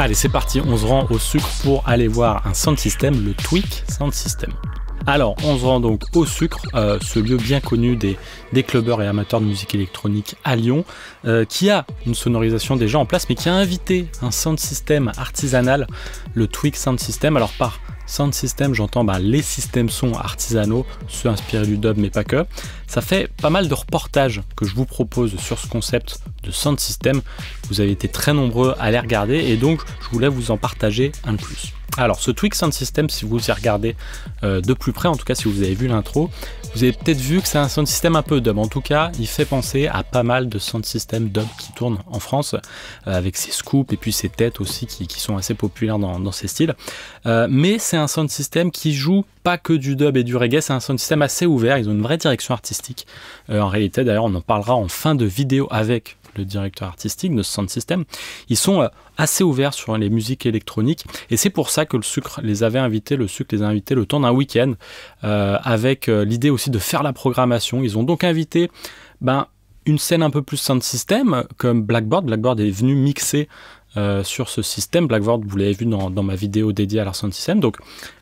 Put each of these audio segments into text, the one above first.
Allez, c'est parti, on se rend au Sucre pour aller voir un sound system, le Tweak Sound System. Alors, on se rend donc au Sucre, ce lieu bien connu des clubbeurs et amateurs de musique électronique à Lyon, qui a une sonorisation déjà en place, mais qui a invité un sound system artisanal, le Tweak Sound System. Alors, par sound system, j'entends les systèmes sons artisanaux, ceux inspirés du dub, mais pas que. Ça fait pas mal de reportages que je vous propose sur ce concept de sound system. Vous avez été très nombreux à les regarder et donc je voulais vous en partager un de plus. Alors, ce Tweak Sound System, si vous y regardez de plus près, en tout cas si vous avez vu l'intro, vous avez peut-être vu que c'est un sound system un peu dub. En tout cas, il fait penser à pas mal de sound system dub qui tournent en France, avec ses scoops et puis ses têtes aussi qui sont assez populaires dans ces styles. Mais c'est un sound system qui joue pas que du dub et du reggae, c'est un sound system assez ouvert, ils ont une vraie direction artistique. En réalité, d'ailleurs, on en parlera en fin de vidéo avec le directeur artistique de ce sound system. Ils sont assez ouverts sur les musiques électroniques et c'est pour ça que le Sucre les avait invités, le temps d'un week-end avec l'idée aussi de faire la programmation. Ils ont donc invité une scène un peu plus sound system comme Blackboard. Blackboard est venu mixer sur ce système. Blackboard, vous l'avez vu dans ma vidéo dédiée à leur sound system. Donc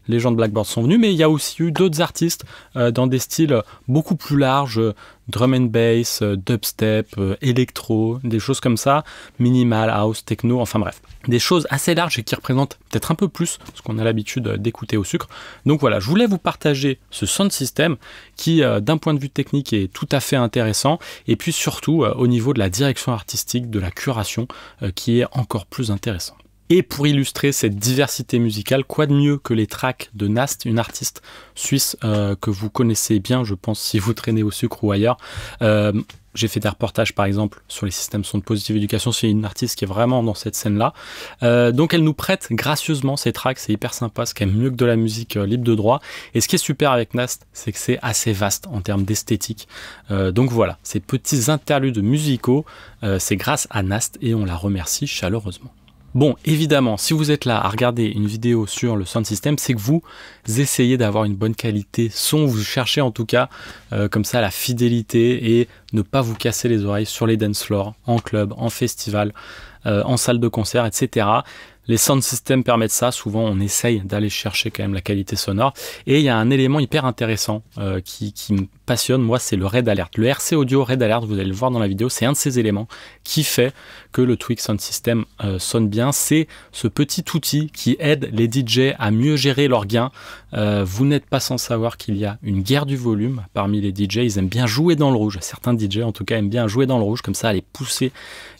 les gens de Blackboard sont venus, mais il y a aussi eu d'autres artistes dans des styles beaucoup plus larges, drum and bass, dubstep, électro, des choses comme ça, minimal, house, techno, enfin bref. Des choses assez larges et qui représentent peut-être un peu plus ce qu'on a l'habitude d'écouter au Sucre. Donc voilà, je voulais vous partager ce sound system qui, d'un point de vue technique, est tout à fait intéressant. Et puis surtout, au niveau de la direction artistique, de la curation, qui est encore plus intéressant. Et pour illustrer cette diversité musicale, quoi de mieux que les tracks de Nast, une artiste suisse que vous connaissez bien, je pense, si vous traînez au Sucre ou ailleurs. J'ai fait des reportages par exemple sur les systèmes son de Positive Education, c'est une artiste qui est vraiment dans cette scène-là. Donc elle nous prête gracieusement ces tracks, c'est hyper sympa, c'est quand même mieux que de la musique libre de droit. Et ce qui est super avec Nast, c'est que c'est assez vaste en termes d'esthétique. Donc voilà, ces petits interludes musicaux, c'est grâce à Nast et on la remercie chaleureusement. Bon, évidemment, si vous êtes là à regarder une vidéo sur le sound system, c'est que vous essayez d'avoir une bonne qualité son, vous cherchez en tout cas comme ça la fidélité et ne pas vous casser les oreilles sur les dance floors, en club, en festival, en salle de concert, etc. Les sound systems permettent ça, souvent on essaye d'aller chercher quand même la qualité sonore. Et il y a un élément hyper intéressant qui me passionne, moi c'est le Red Alert. Le RC Audio Red Alert, vous allez le voir dans la vidéo, c'est un de ces éléments qui fait que le Tweak Sound System sonne bien. C'est ce petit outil qui aide les DJ à mieux gérer leurs gains. Vous n'êtes pas sans savoir qu'il y a une guerre du volume parmi les DJ, ils aiment bien jouer dans le rouge. Certains DJ en tout cas aiment bien jouer dans le rouge, comme ça aller pousser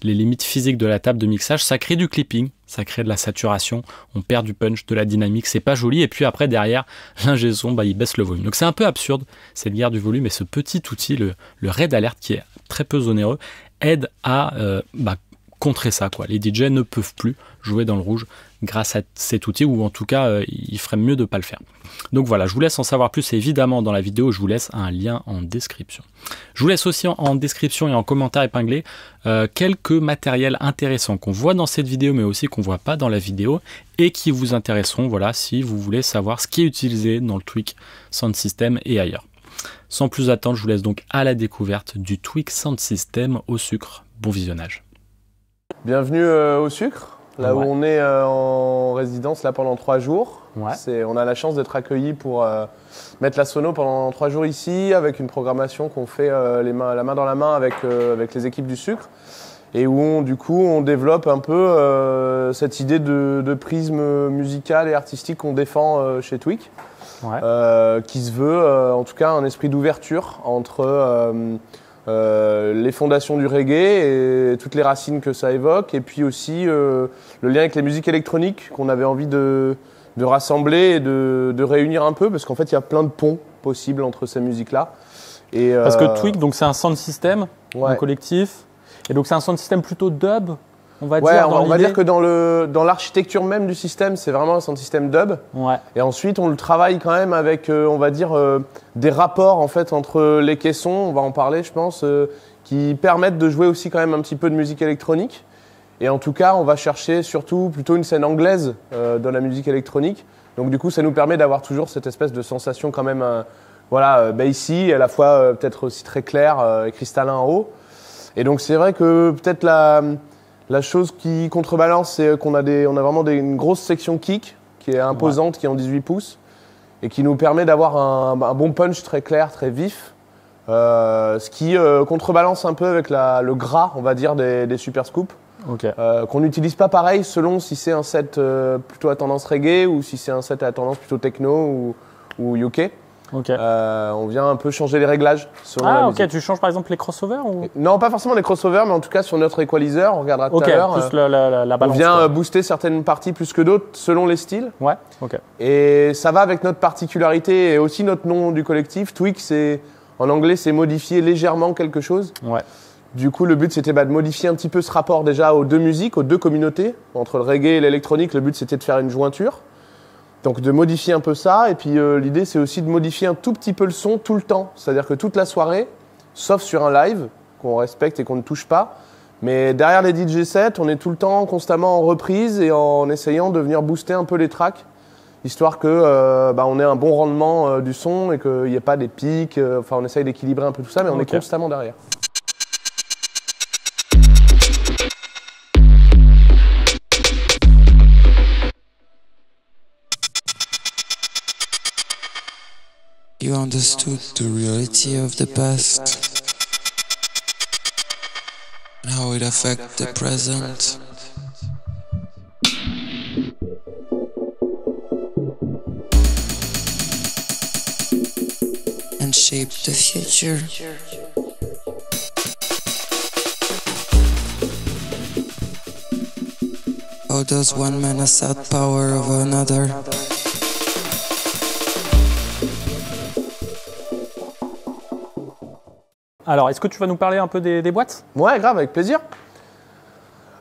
les limites physiques de la table de mixage. Ça crée du clipping, ça crée de la saturation, on perd du punch, de la dynamique, c'est pas joli. Et puis après derrière, l'ingé son, il baisse le volume. Donc c'est un peu absurde cette guerre du volume, et ce petit outil, le Red Alert, qui est très peu onéreux, aide à contrer ça, quoi. Les DJ ne peuvent plus jouer dans le rouge grâce à cet outil, ou en tout cas il ferait mieux de ne pas le faire. Donc voilà, je vous laisse en savoir plus, et évidemment dans la vidéo je vous laisse un lien en description. Je vous laisse aussi en description et en commentaire épinglé quelques matériels intéressants qu'on voit dans cette vidéo, mais aussi qu'on voit pas dans la vidéo, et qui vous intéresseront, voilà, si vous voulez savoir ce qui est utilisé dans le Tweak Sound System et ailleurs. Sans plus attendre, je vous laisse donc à la découverte du Tweak Sound System au Sucre. Bon visionnage. Bienvenue au Sucre, là où on est en résidence là pendant 3 jours. On a la chance d'être accueillis pour mettre la sono pendant 3 jours ici, avec une programmation qu'on fait la main dans la main avec les équipes du Sucre, et où du coup on développe un peu cette idée de prisme musical et artistique qu'on défend chez Tweak, qui se veut en tout cas un esprit d'ouverture entre les fondations du reggae et toutes les racines que ça évoque, et puis aussi le lien avec les musiques électroniques qu'on avait envie de rassembler et de réunir un peu, parce qu'en fait il y a plein de ponts possibles entre ces musiques-là. Parce que Tweak, donc c'est un sound system, un collectif, et donc c'est un sound system plutôt dub, on va dire. On va dire que dans l'architecture même du système, c'est vraiment un sound system dub. Et ensuite, on le travaille quand même avec, on va dire, des rapports en fait entre les caissons, on va en parler, je pense, qui permettent de jouer aussi quand même un petit peu de musique électronique. Et en tout cas, on va chercher surtout plutôt une scène anglaise dans la musique électronique. Donc du coup, ça nous permet d'avoir toujours cette espèce de sensation quand même, bassy, à la fois peut-être aussi très clair et cristallin en haut. Et donc c'est vrai que peut-être la La chose qui contrebalance, c'est qu'on a, on a vraiment une grosse section kick qui est imposante, qui est en 18 pouces et qui nous permet d'avoir un bon punch très clair, très vif. Ce qui contrebalance un peu avec le gras, on va dire, des Super Scoop. Qu'on n'utilise pas pareil selon si c'est un set plutôt à tendance reggae ou si c'est un set à tendance plutôt techno ou UK. On vient un peu changer les réglages. Tu changes par exemple les crossovers ou... Non, pas forcément les crossovers, mais en tout cas sur notre equalizer, on regardera tout à l'heure. La balance, on vient booster certaines parties plus que d'autres selon les styles. Et ça va avec notre particularité et aussi notre nom du collectif. Tweak, en anglais, c'est modifier légèrement quelque chose. Du coup, le but, c'était de modifier un petit peu ce rapport déjà aux deux musiques, aux deux communautés. Entre le reggae et l'électronique, le but, c'était de faire une jointure. Donc de modifier un peu ça, et puis l'idée c'est aussi de modifier un tout petit peu le son tout le temps. C'est-à-dire que toute la soirée, sauf sur un live, qu'on respecte et qu'on ne touche pas, mais derrière les DJ sets, on est tout le temps constamment en reprise et en essayant de venir booster un peu les tracks, histoire que on ait un bon rendement du son et qu'il n'y ait pas des pics, on essaye d'équilibrer un peu tout ça, mais on est constamment derrière. You understood the reality of the past and how it affects the present. And shape the future. How does one man assert power over another? Alors, est-ce que tu vas nous parler un peu des boîtes? Ouais, grave, avec plaisir.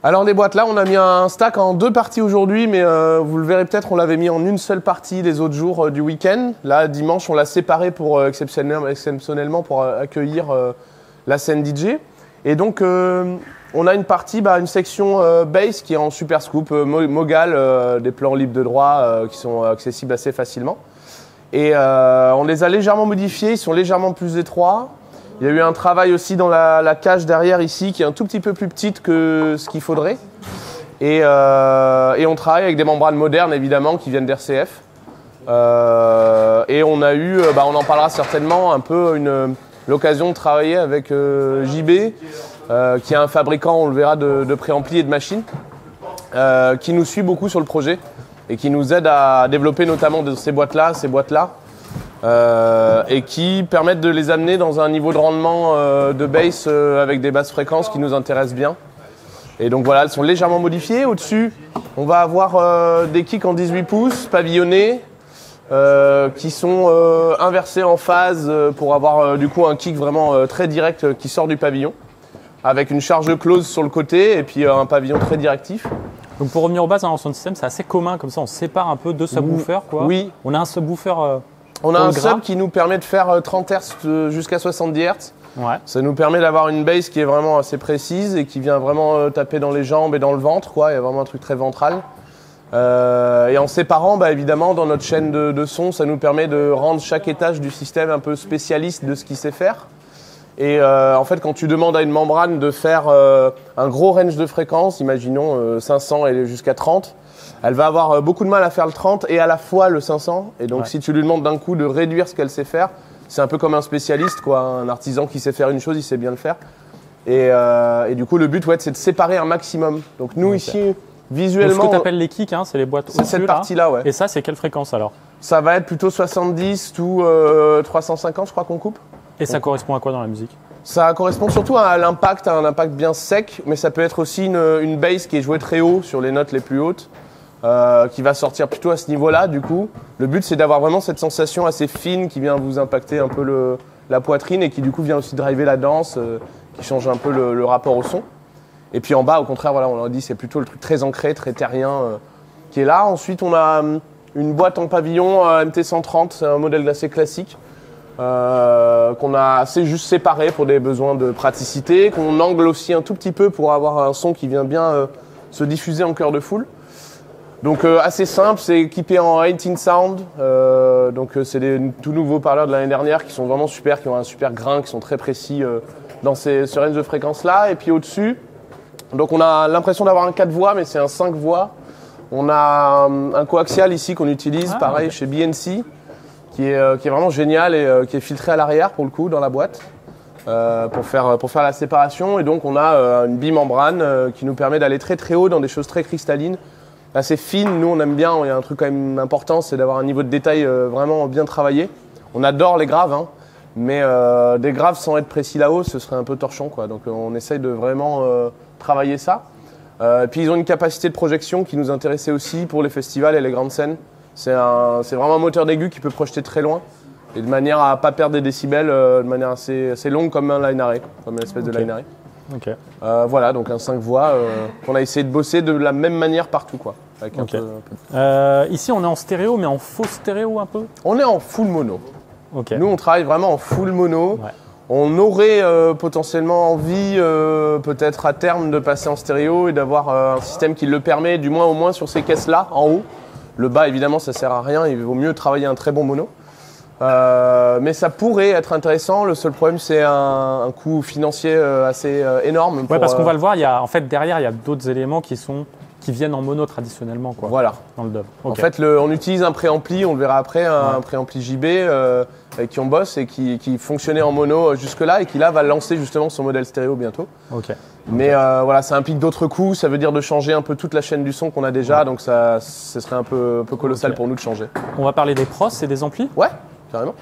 Alors les boîtes là, on a mis un stack en 2 parties aujourd'hui, mais vous le verrez peut-être, on l'avait mis en une seule partie les autres jours du week-end. Là, dimanche, on l'a séparé pour exceptionnellement pour accueillir la scène DJ. Et donc, on a une partie, une section bass qui est en Super Scoop, Mogal, des plans libres de droit qui sont accessibles assez facilement. Et on les a légèrement modifiés, ils sont légèrement plus étroits. Il y a eu un travail aussi dans la cage derrière ici qui est un tout petit peu plus petite que ce qu'il faudrait. Et on travaille avec des membranes modernes évidemment qui viennent d'RCF. Et on a eu, on en parlera certainement, un peu l'occasion de travailler avec JB, qui est un fabricant, on le verra, de préamplis et de machines, qui nous suit beaucoup sur le projet et qui nous aide à développer notamment de ces boîtes-là, et qui permettent de les amener dans un niveau de rendement de bass avec des basses fréquences qui nous intéressent bien. Et donc voilà, elles sont légèrement modifiées. Au-dessus, on va avoir des kicks en 18 pouces, pavillonnés, qui sont inversés en phase pour avoir du coup un kick vraiment très direct qui sort du pavillon, avec une charge close sur le côté et puis un pavillon très directif. Donc pour revenir aux bases, en sound system, c'est assez commun, comme ça on sépare un peu deux subwoofers, quoi. Oui. On a un subwoofer on a un sub qui nous permet de faire 30 Hz jusqu'à 70 Hz. Ouais. Ça nous permet d'avoir une bass qui est vraiment assez précise et qui vient vraiment taper dans les jambes et dans le ventre, quoi. Il y a vraiment un truc très ventral. Et en séparant, évidemment, dans notre chaîne de son, ça nous permet de rendre chaque étage du système un peu spécialiste de ce qu'il sait faire. Et en fait, quand tu demandes à une membrane de faire un gros range de fréquences, imaginons 500 et jusqu'à 30, elle va avoir beaucoup de mal à faire le 30 et à la fois le 500. Et donc, si tu lui demandes d'un coup de réduire ce qu'elle sait faire, c'est un peu comme un spécialiste, quoi. Un artisan qui sait faire une chose, il sait bien le faire. Et du coup, le but, c'est de séparer un maximum. Donc nous, ici, visuellement... Donc, ce que tu appelles les kicks, c'est les boîtes au-dessus. C'est cette partie-là, ouais. Et ça, c'est quelle fréquence alors? Ça va être plutôt 70 ou 350, je crois qu'on coupe. Et ça correspond à quoi dans la musique? Ça correspond surtout à l'impact, à un impact bien sec, mais ça peut être aussi une bass qui est jouée très haut sur les notes les plus hautes. Qui va sortir plutôt à ce niveau-là, du coup. Le but, c'est d'avoir vraiment cette sensation assez fine qui vient vous impacter un peu la poitrine et qui, du coup, vient aussi driver la danse, qui change un peu le rapport au son. Et puis en bas, au contraire, voilà, on l'a dit, c'est plutôt le truc très ancré, très terrien qui est là. Ensuite, on a une boîte en pavillon MT130, c'est un modèle assez classique, qu'on a assez juste séparé pour des besoins de praticité, qu'on angle aussi un tout petit peu pour avoir un son qui vient bien se diffuser en cœur de foule. Donc assez simple, c'est équipé en 18 Sound, c'est des tout nouveaux parleurs de l'année dernière qui sont vraiment super, qui ont un super grain, qui sont très précis dans ce range de fréquences là. Et puis au-dessus, Donc on a l'impression d'avoir un 4 voix, mais c'est un 5 voix. On a un coaxial ici qu'on utilise, pareil chez BNC, qui est vraiment génial et qui est filtré à l'arrière pour le coup dans la boîte pour faire la séparation. Et donc on a une bimembrane qui nous permet d'aller très très haut dans des choses très cristallines, assez fines. Nous on aime bien, il y a un truc quand même important, c'est d'avoir un niveau de détail vraiment bien travaillé. On adore les graves, hein, mais des graves sans être précis là-haut, ce serait un peu torchon, quoi. Donc on essaye de vraiment travailler ça. Puis ils ont une capacité de projection qui nous intéressait aussi pour les festivals et les grandes scènes. C'est vraiment un moteur d'aigu qui peut projeter très loin et de manière à ne pas perdre des décibels de manière assez longue comme un line array, comme une espèce de line array. Okay. Voilà, donc un 5 voix qu'on a essayé de bosser de la même manière partout, quoi. Avec un peu... Ici on est en stéréo, mais en faux stéréo un peu. On est en full mono. Okay. Nous on travaille vraiment en full mono. Ouais. On aurait potentiellement envie, peut-être à terme, de passer en stéréo et d'avoir un système qui le permet, du moins au moins sur ces caisses-là, en haut. Le bas, évidemment, ça sert à rien. Il vaut mieux travailler un très bon mono. Mais ça pourrait être intéressant. Le seul problème, c'est un coût financier assez énorme. Oui, parce qu'on va le voir, en fait, derrière, il y a d'autres éléments qui viennent en mono traditionnellement, quoi, voilà. dans le dub. Okay. En fait, on utilise un préampli, on le verra après, un préampli JB avec qui on bosse et qui fonctionnait en mono jusque-là et qui là va lancer justement son modèle stéréo bientôt. Okay. Mais voilà, ça implique d'autres coûts, ça veut dire de changer un peu toute la chaîne du son qu'on a déjà, donc ce serait un peu colossal pour nous de changer. On va parler des pros et des amplis ? Ouais, carrément.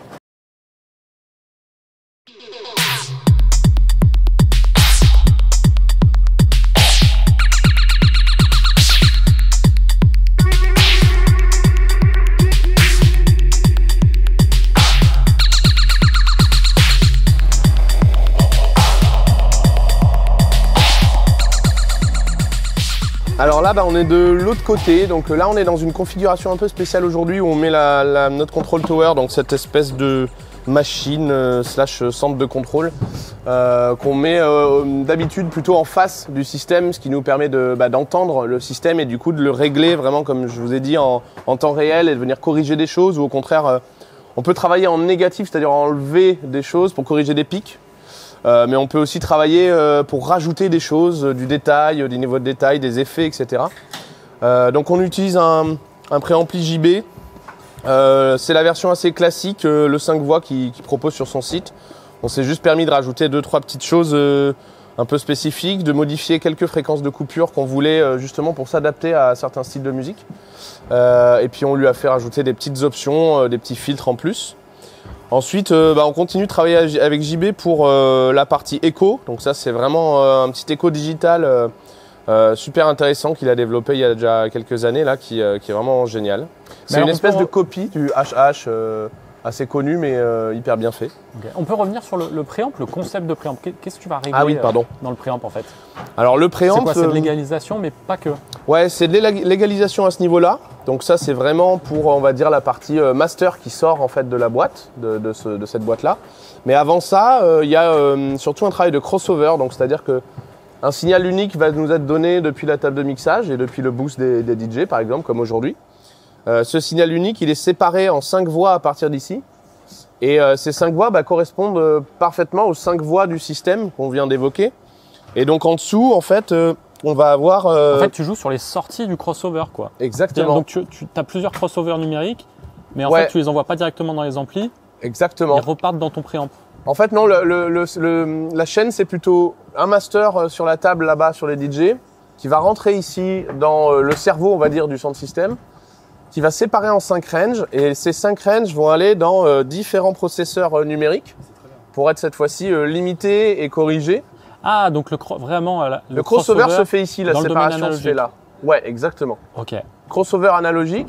Alors là, on est de l'autre côté, donc là on est dans une configuration un peu spéciale aujourd'hui où on met notre control tower, donc cette espèce de machine slash centre de contrôle qu'on met d'habitude plutôt en face du système, ce qui nous permet d'entendre le système et du coup de le régler vraiment comme je vous ai dit en temps réel et de venir corriger des choses ou au contraire on peut travailler en négatif, c'est-à-dire enlever des choses pour corriger des pics. Mais on peut aussi travailler pour rajouter des choses, du détail, des niveaux de détail, des effets, etc. Donc on utilise un préampli JB. C'est la version assez classique, le 5 voix qui propose sur son site. On s'est juste permis de rajouter 2-3 petites choses un peu spécifiques, de modifier quelques fréquences de coupure qu'on voulait justement pour s'adapter à certains styles de musique. Et puis on lui a fait rajouter des petites options, des petits filtres en plus. Ensuite, on continue de travailler avec JB pour la partie écho. Donc ça, c'est vraiment un petit écho digital super intéressant qu'il a développé il y a déjà quelques années, là, qui est vraiment génial. C'est une espèce de copie du HH assez connu, mais hyper bien fait. Okay. On peut revenir sur le préamp, le concept de préamp. Qu'est-ce que tu vas régler dans le préamp, en fait? Alors le préamp, c'est quoi? C'est de l'égalisation, mais pas que. Ouais, c'est de l'égalisation à ce niveau-là. Donc ça, c'est vraiment pour, on va dire, la partie master qui sort en fait de la boîte, de cette boîte-là. Mais avant ça, il y a surtout un travail de crossover. Donc c'est-à-dire que un signal unique va nous être donné depuis la table de mixage et depuis le boost des DJ, par exemple, comme aujourd'hui. Ce signal unique, il est séparé en 5 voix à partir d'ici. Et ces 5 voix correspondent parfaitement aux 5 voix du système qu'on vient d'évoquer. Et donc en dessous, en fait, on va avoir... En fait, tu joues sur les sorties du crossover, quoi. Exactement. Donc tu as plusieurs crossovers numériques, mais en fait, tu les envoies pas directement dans les amplis. Exactement. Ils repartent dans ton préamp. En fait, non, la chaîne, c'est plutôt un master sur la table là-bas sur les DJ, qui va rentrer ici dans le cerveau, on va dire, du sound system, qui va séparer en 5 ranges. Et ces 5 ranges vont aller dans différents processeurs numériques pour être cette fois-ci limités et corrigés. Ah, donc vraiment le crossover se fait ici, la séparation se fait là. Ouais, exactement. Ok. Crossover analogique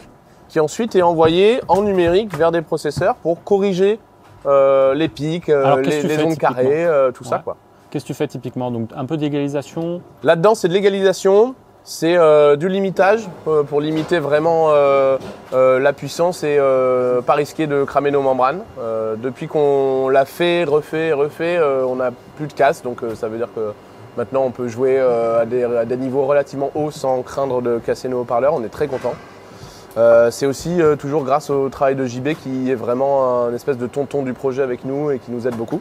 qui ensuite est envoyé en numérique vers des processeurs pour corriger les pics, les ondes carrées, tout ça, quoi. Qu'est-ce que tu fais typiquement? Donc un peu d'égalisation. Là-dedans, c'est de l'égalisation, c'est du limitage pour limiter vraiment la puissance et pas risquer de cramer nos membranes. Depuis qu'on l'a fait, refait, on n'a plus de casse, donc ça veut dire que maintenant on peut jouer à des niveaux relativement hauts sans craindre de casser nos haut-parleurs, on est très content. C'est aussi toujours grâce au travail de JB qui est vraiment un espèce de tonton du projet avec nous et qui nous aide beaucoup.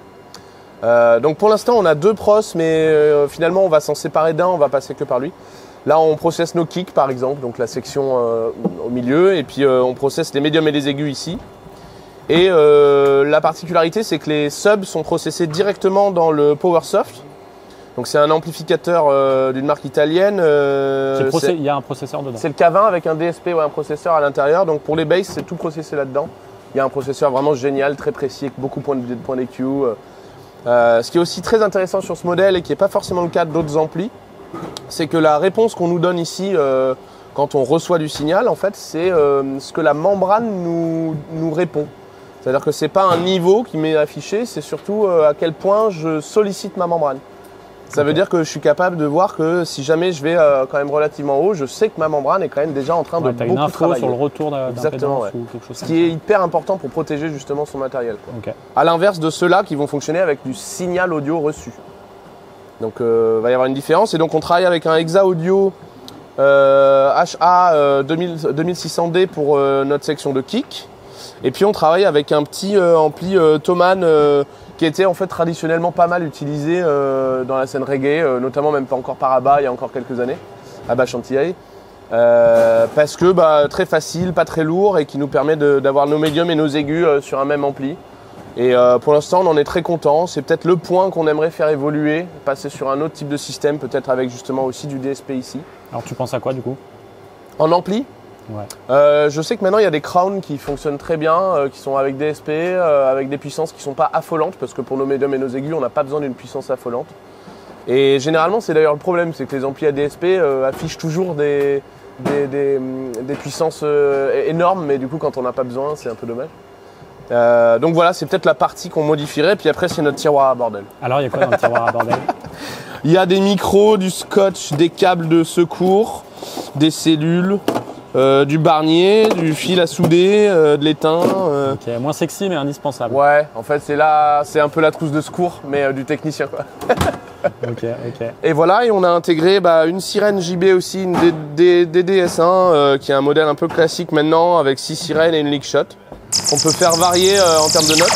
Donc pour l'instant, on a 2 pros, mais finalement, on va s'en séparer d'un, on va passer que par lui. Là, on processe nos kicks, par exemple, donc la section au milieu, et puis on processe les médiums et les aigus ici. Et la particularité, c'est que les subs sont processés directement dans le PowerSoft. Donc c'est un amplificateur d'une marque italienne. Il y a un processeur dedans. C'est le K20 avec un DSP ou un processeur à l'intérieur. Donc pour les basses, c'est tout processé là-dedans. Il y a un processeur vraiment génial, très précis, avec beaucoup de points d'EQ. Ce qui est aussi très intéressant sur ce modèle et qui n'est pas forcément le cas d'autres amplis, c'est que la réponse qu'on nous donne ici quand on reçoit du signal, en fait, c'est ce que la membrane nous répond. C'est-à-dire que ce n'est pas un niveau qui m'est affiché, c'est surtout à quel point je sollicite ma membrane. Ça veut dire que je suis capable de voir que si jamais je vais quand même relativement haut, je sais que ma membrane est quand même déjà en train de beaucoup travailler. Sur le retour d'un Exactement, pédance ou quelque chose. Ce qui est hyper important pour protéger justement son matériel. Okay. À l'inverse de ceux-là qui vont fonctionner avec du signal audio reçu. Donc il va y avoir une différence. Et donc on travaille avec un Hexa Audio HA 2600D pour notre section de kick. Et puis on travaille avec un petit ampli Thomann qui était en fait traditionnellement pas mal utilisé dans la scène reggae, notamment même pas encore par Abba il y a encore quelques années, Abba Chantilly, parce que très facile, pas très lourd et qui nous permet d'avoir nos médiums et nos aigus sur un même ampli. Et pour l'instant on en est très content, c'est peut-être le point qu'on aimerait faire évoluer, passer sur un autre type de système, peut-être avec justement aussi du DSP ici. Alors tu penses à quoi du coup? En ampli? Ouais. Je sais que maintenant il y a des crowns qui fonctionnent très bien, qui sont avec DSP, avec des puissances qui ne sont pas affolantes, parce que pour nos médiums et nos aigus, on n'a pas besoin d'une puissance affolante. Et généralement, c'est d'ailleurs le problème, c'est que les amplis à DSP affichent toujours des puissances énormes, mais du coup, quand on n'a pas besoin, c'est un peu dommage. Donc voilà, c'est peut-être la partie qu'on modifierait, puis après, c'est notre tiroir à bordel. Alors, il y a quoi dans le tiroir à bordel? Il y a des micros, du scotch, des câbles de secours, des cellules. Du barnier, du fil à souder, de l'étain. Ok, moins sexy mais indispensable. Ouais, en fait c'est un peu la trousse de secours, mais du technicien quoi. Ok. Et voilà, et on a intégré une sirène JB aussi, une DDS1, qui est un modèle un peu classique maintenant, avec 6 sirènes et une leak shot. On peut faire varier en termes de notes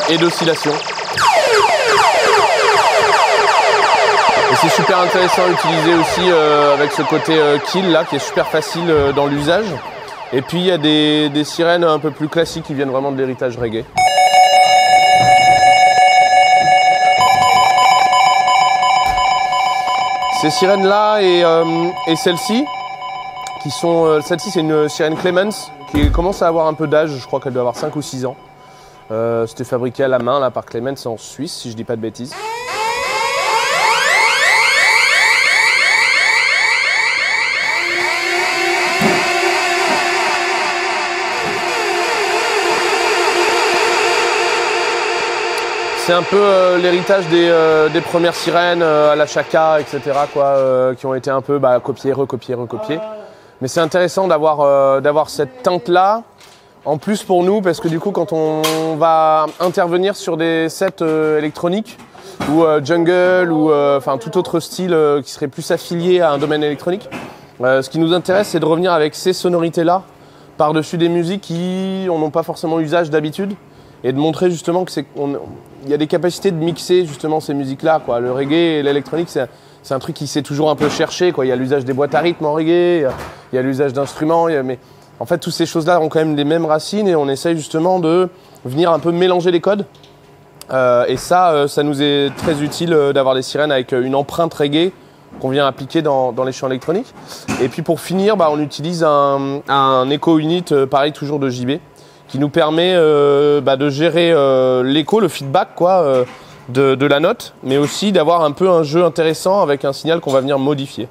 et d'oscillation. Et c'est super intéressant à utiliser aussi avec ce côté kill là qui est super facile dans l'usage. Et puis il y a des sirènes un peu plus classiques qui viennent vraiment de l'héritage reggae. Ces sirènes là et celle-ci, qui sont. Celle-ci c'est une sirène Clemens qui commence à avoir un peu d'âge, je crois qu'elle doit avoir 5 ou 6 ans. C'était fabriqué à la main là, par Clemens en Suisse, si je dis pas de bêtises. C'est un peu l'héritage des premières sirènes à la Chaka, etc. Qui ont été un peu copiées, recopiées. Mais c'est intéressant d'avoir cette teinte-là, en plus pour nous, parce que du coup, quand on va intervenir sur des sets électroniques, ou jungle, ou tout autre style qui serait plus affilié à un domaine électronique, ce qui nous intéresse, c'est de revenir avec ces sonorités-là, par-dessus des musiques qui n'ont pas forcément usage d'habitude, et de montrer justement qu'il y a des capacités de mixer justement ces musiques-là. Le reggae et l'électronique, c'est un truc qui s'est toujours un peu cherché. Il y a l'usage des boîtes à rythme en reggae, il y a l'usage d'instruments, mais en fait, toutes ces choses-là ont quand même les mêmes racines et on essaye justement de venir un peu mélanger les codes. Et ça nous est très utile d'avoir des sirènes avec une empreinte reggae qu'on vient appliquer dans les champs électroniques. Et puis pour finir, on utilise un Echo Unit, pareil toujours de JB, qui nous permet de gérer l'écho, le feedback de la note, mais aussi d'avoir un peu un jeu intéressant avec un signal qu'on va venir modifier.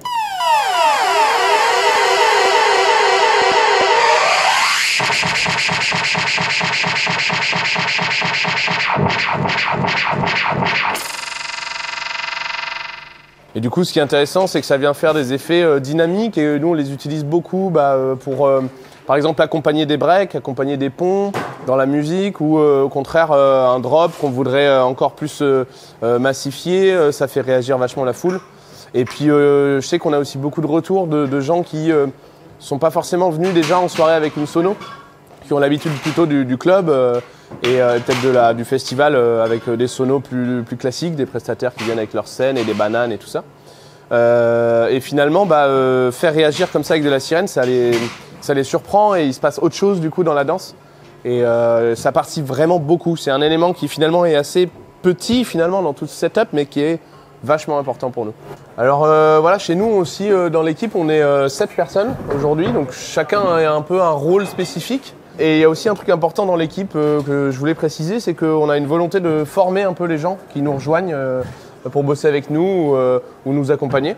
Et du coup, ce qui est intéressant, c'est que ça vient faire des effets dynamiques et nous, on les utilise beaucoup pour... par exemple, accompagner des breaks, accompagner des ponts dans la musique ou au contraire un drop qu'on voudrait encore plus massifier, ça fait réagir vachement la foule. Et puis je sais qu'on a aussi beaucoup de retours de gens qui sont pas forcément venus déjà en soirée avec une sono, qui ont l'habitude plutôt du club et peut-être du festival avec des sonos plus classiques, des prestataires qui viennent avec leur scène et des bananes et tout ça. Et finalement, faire réagir comme ça avec de la sirène, ça les surprend et il se passe autre chose du coup dans la danse. Et ça participe vraiment beaucoup. C'est un élément qui finalement est assez petit finalement dans tout ce setup, mais qui est vachement important pour nous. Alors voilà, chez nous aussi dans l'équipe, on est 7 personnes aujourd'hui, donc chacun a un peu un rôle spécifique. Et il y a aussi un truc important dans l'équipe que je voulais préciser, c'est qu'on a une volonté de former un peu les gens qui nous rejoignent pour bosser avec nous ou nous accompagner.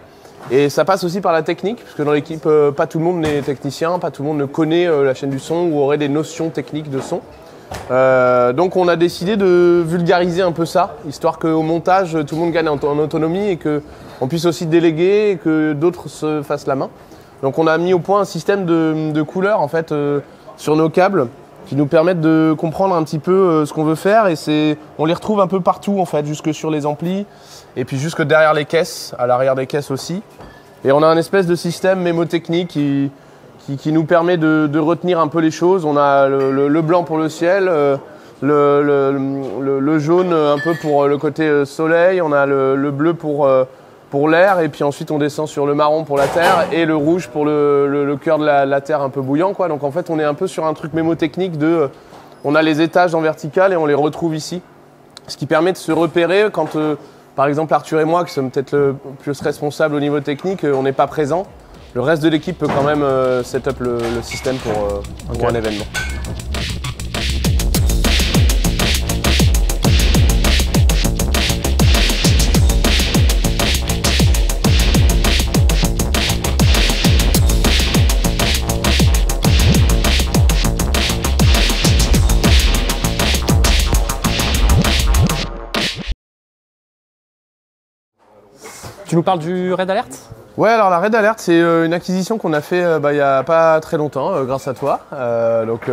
Et ça passe aussi par la technique, parce que dans l'équipe, pas tout le monde n'est technicien, pas tout le monde ne connaît la chaîne du son ou aurait des notions techniques de son. Donc on a décidé de vulgariser un peu ça, histoire qu'au montage, tout le monde gagne en autonomie et qu'on puisse aussi déléguer et que d'autres se fassent la main. Donc on a mis au point un système de couleurs en fait, sur nos câbles qui nous permettent de comprendre un petit peu ce qu'on veut faire et on les retrouve un peu partout en fait, jusque sur les amplis et puis jusque derrière les caisses, à l'arrière des caisses aussi. Et on a un espèce de système mémotechnique qui nous permet de retenir un peu les choses. On a le blanc pour le ciel, le jaune un peu pour le côté soleil, on a le bleu pour l'air et puis ensuite on descend sur le marron pour la terre et le rouge pour le cœur de la terre un peu bouillant, quoi. Donc en fait on est un peu sur un truc mémotechnique on a les étages en vertical et on les retrouve ici. Ce qui permet de se repérer quand par exemple Arthur et moi qui sommes peut-être le plus responsable au niveau technique, on n'est pas présent. Le reste de l'équipe peut quand même set up le système pour un événement. Tu nous parles du Red Alert ? Ouais, alors la Red Alert, c'est une acquisition qu'on a fait il n'y a pas très longtemps, grâce à toi. Donc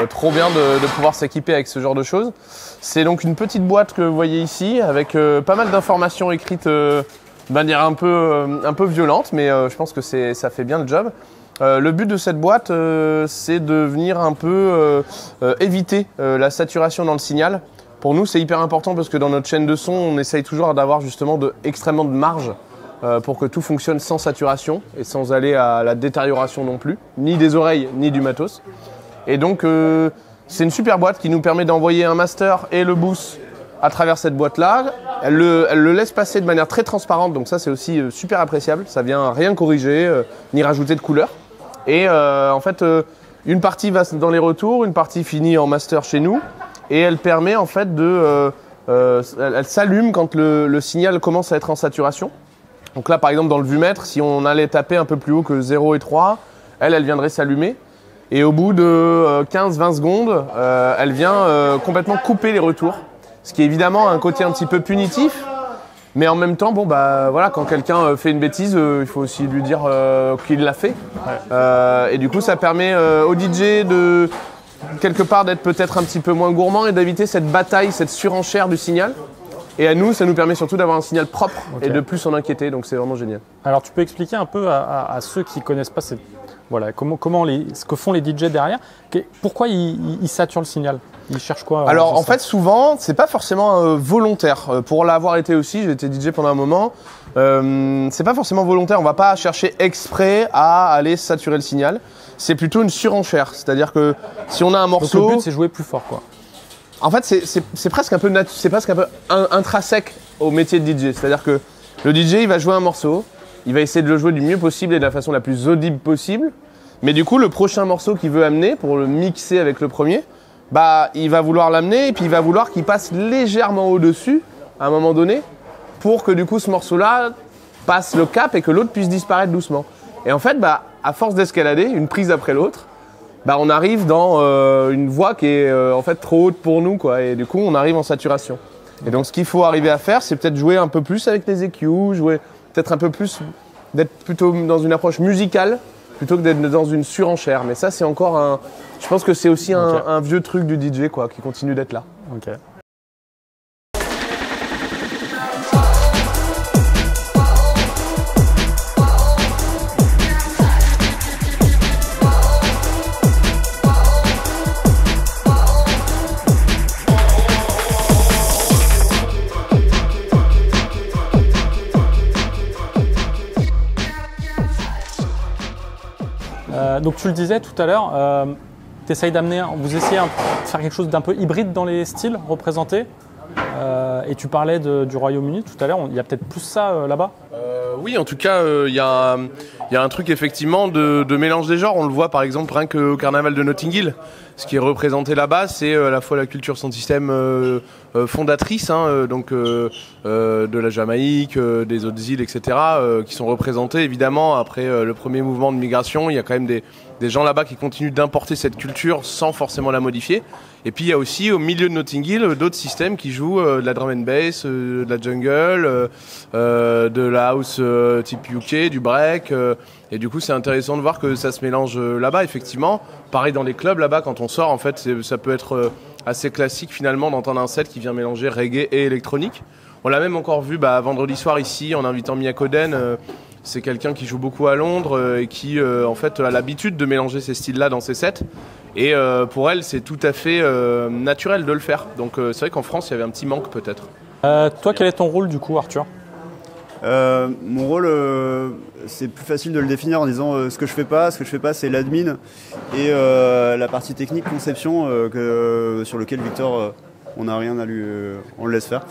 trop bien de pouvoir s'équiper avec ce genre de choses. C'est donc une petite boîte que vous voyez ici, avec pas mal d'informations écrites de manière un peu violente, mais je pense que ça fait bien le job. Le but de cette boîte, c'est de venir un peu éviter la saturation dans le signal. Pour nous, c'est hyper important parce que dans notre chaîne de son, on essaye toujours d'avoir justement extrêmement de marge pour que tout fonctionne sans saturation et sans aller à la détérioration non plus, ni des oreilles, ni du matos. Et donc, c'est une super boîte qui nous permet d'envoyer un master et le boost à travers cette boîte-là. Elle le laisse passer de manière très transparente, donc ça, c'est aussi super appréciable. Ça vient rien corriger, ni rajouter de couleur. Et en fait, une partie va dans les retours, une partie finit en master chez nous. Et elle permet en fait elle s'allume quand le signal commence à être en saturation. Donc là par exemple dans le vumètre, si on allait taper un peu plus haut que 0 et 3, elle viendrait s'allumer. Et au bout de 15-20 secondes, elle vient complètement couper les retours. Ce qui est évidemment un côté un petit peu punitif. Mais en même temps, voilà, quand quelqu'un fait une bêtise, il faut aussi lui dire qu'il l'a fait. Ouais. Et du coup ça permet au DJ quelque part d'être peut-être un petit peu moins gourmand et d'éviter cette bataille, cette surenchère du signal. Et à nous, ça nous permet surtout d'avoir un signal propre et de plus s'en inquiéter, donc c'est vraiment génial. Alors tu peux expliquer un peu à ceux qui ne connaissent pas ce que font les DJ derrière, pourquoi ils saturent le signal ? Ils cherchent quoi ? Alors en fait souvent, c'est pas forcément volontaire. Pour l'avoir été aussi, j'ai été DJ pendant un moment, c'est pas forcément volontaire, on va pas chercher exprès à aller saturer le signal. C'est plutôt une surenchère, c'est-à-dire que si on a un morceau... Donc le but c'est jouer plus fort quoi. En fait c'est presque un peu intrinsèque au métier de DJ, c'est-à-dire que le DJ il va jouer un morceau, il va essayer de le jouer du mieux possible et de la façon la plus audible possible, mais du coup le prochain morceau qu'il veut amener pour le mixer avec le premier, il va vouloir l'amener et puis il va vouloir qu'il passe légèrement au-dessus à un moment donné pour que du coup ce morceau-là passe le cap et que l'autre puisse disparaître doucement. Et en fait, à force d'escalader, une prise après l'autre, on arrive dans une voix qui est en fait trop haute pour nous, quoi. Et du coup, on arrive en saturation. Et donc, ce qu'il faut arriver à faire, c'est peut-être jouer un peu plus avec les EQ, jouer peut-être un peu plus, d'être plutôt dans une approche musicale plutôt que d'être dans une surenchère. Mais ça, c'est encore je pense que c'est aussi un vieux truc du DJ, quoi, qui continue d'être là. Okay. Donc tu le disais tout à l'heure, vous essayez de faire quelque chose d'un peu hybride dans les styles représentés. Et tu parlais du Royaume-Uni tout à l'heure, il y a peut-être plus ça là-bas? Oui, en tout cas, il y a un truc effectivement de mélange des genres. On le voit par exemple rien qu'au carnaval de Notting Hill. Ce qui est représenté là-bas, c'est à la fois la culture sound system fondatrice, donc de la Jamaïque, des autres îles, etc., qui sont représentés évidemment après le premier mouvement de migration. Il y a quand même des gens là-bas qui continuent d'importer cette culture sans forcément la modifier. Et puis il y a aussi au milieu de Notting Hill d'autres systèmes qui jouent de la drum and bass, de la jungle, de la house type UK, du break. Et du coup c'est intéressant de voir que ça se mélange là-bas effectivement. Pareil dans les clubs là-bas quand on sort en fait ça peut être assez classique finalement d'entendre un set qui vient mélanger reggae et électronique. On l'a même encore vu vendredi soir ici en invitant Mia Coden. C'est quelqu'un qui joue beaucoup à Londres et qui en fait a l'habitude de mélanger ces styles-là dans ses sets. Et pour elle, c'est tout à fait naturel de le faire. Donc c'est vrai qu'en France, il y avait un petit manque peut-être. Toi, quel est ton rôle du coup, Arthur? Mon rôle, c'est plus facile de le définir en disant ce que je fais pas. Ce que je fais pas, c'est l'admin et la partie technique, conception, sur lequel Victor, on n'a rien à lui, on le laisse faire.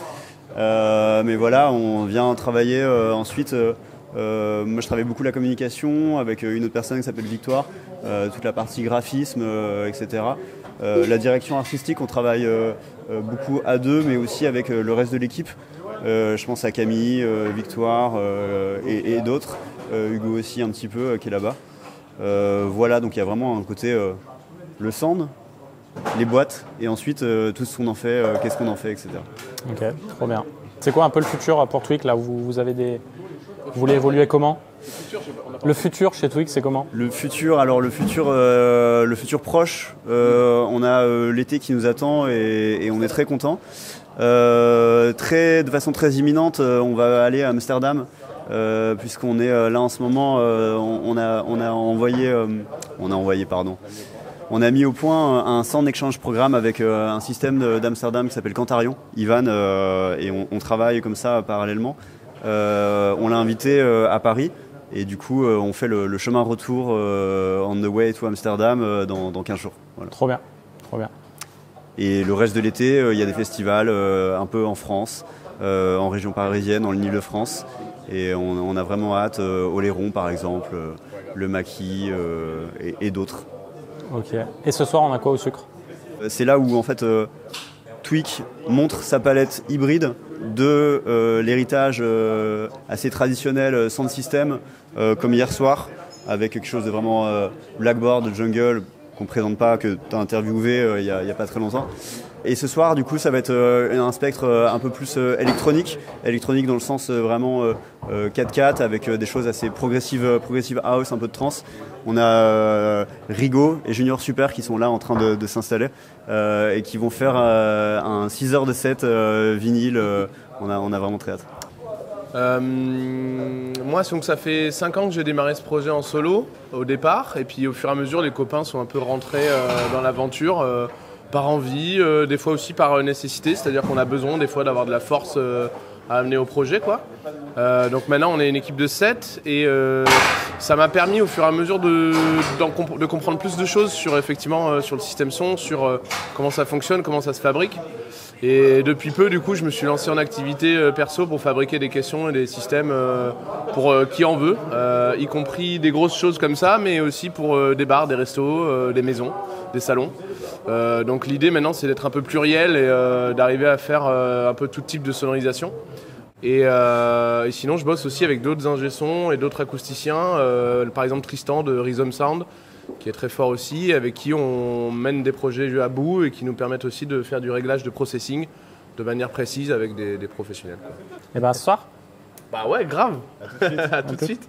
Mais voilà, on vient travailler ensuite. Moi je travaille beaucoup la communication avec une autre personne qui s'appelle Victoire, toute la partie graphisme, etc. La direction artistique, on travaille beaucoup à deux, mais aussi avec le reste de l'équipe. Je pense à Camille, Victoire et d'autres, Hugo aussi un petit peu qui est là-bas. Voilà, donc il y a vraiment un côté le sound, les boîtes, et ensuite tout ce qu'on en fait, qu'est-ce qu'on en fait, etc. Ok, trop bien. C'est quoi un peu le futur pour Tweak là? Vous avez vous voulez évoluer comment? Le futur chez Tweak, c'est comment? Le futur proche, on a l'été qui nous attend et on est très content. De façon très imminente, on va aller à Amsterdam. Puisqu'on est là en ce moment, on a mis au point un sound exchange programme avec un système d'Amsterdam qui s'appelle Cantarion, Ivan, et on travaille comme ça parallèlement. On l'a invité à Paris et du coup on fait le chemin retour on the way to Amsterdam dans 15 jours. Voilà. Trop bien, trop bien. Et le reste de l'été, il y a des festivals un peu en France, en région parisienne, en Île-de-France. Et on a vraiment hâte, Oléron par exemple, le Maquis et d'autres. Ok. Et ce soir, on a quoi au sucre? C'est là où en fait Tweak montre sa palette hybride de l'héritage assez traditionnel sound system, comme hier soir, avec quelque chose de vraiment blackboard, jungle, qu'on ne présente pas, que tu as interviewé il y a pas très longtemps. Et ce soir, du coup, ça va être un spectre un peu plus électronique dans le sens vraiment 4/4 avec des choses assez progressive house, un peu de trance. On a Rigo et Junior Super qui sont là en train de s'installer et qui vont faire un 6 heures de set vinyle. On a vraiment très hâte. Moi, donc, ça fait 5 ans que j'ai démarré ce projet en solo au départ, et puis au fur et à mesure, les copains sont un peu rentrés dans l'aventure par envie, des fois aussi par nécessité, c'est-à-dire qu'on a besoin des fois d'avoir de la force à amener au projet, quoi. Donc maintenant, on est une équipe de 7 et ça m'a permis au fur et à mesure de comprendre plus de choses sur effectivement sur le système son, sur comment ça fonctionne, comment ça se fabrique. Et depuis peu, du coup, je me suis lancé en activité perso pour fabriquer des caissons et des systèmes pour qui en veut, y compris des grosses choses comme ça, mais aussi pour des bars, des restos, des maisons, des salons. Donc l'idée maintenant, c'est d'être un peu pluriel et d'arriver à faire un peu tout type de sonorisation. Et sinon, je bosse aussi avec d'autres ingé-sons et d'autres acousticiens, par exemple Tristan de Rhythm Sound, qui est très fort aussi, avec qui on mène des projets à bout et qui nous permettent aussi de faire du réglage de processing de manière précise avec des professionnels. Et ben ce soir? Bah ouais, grave. À tout de suite.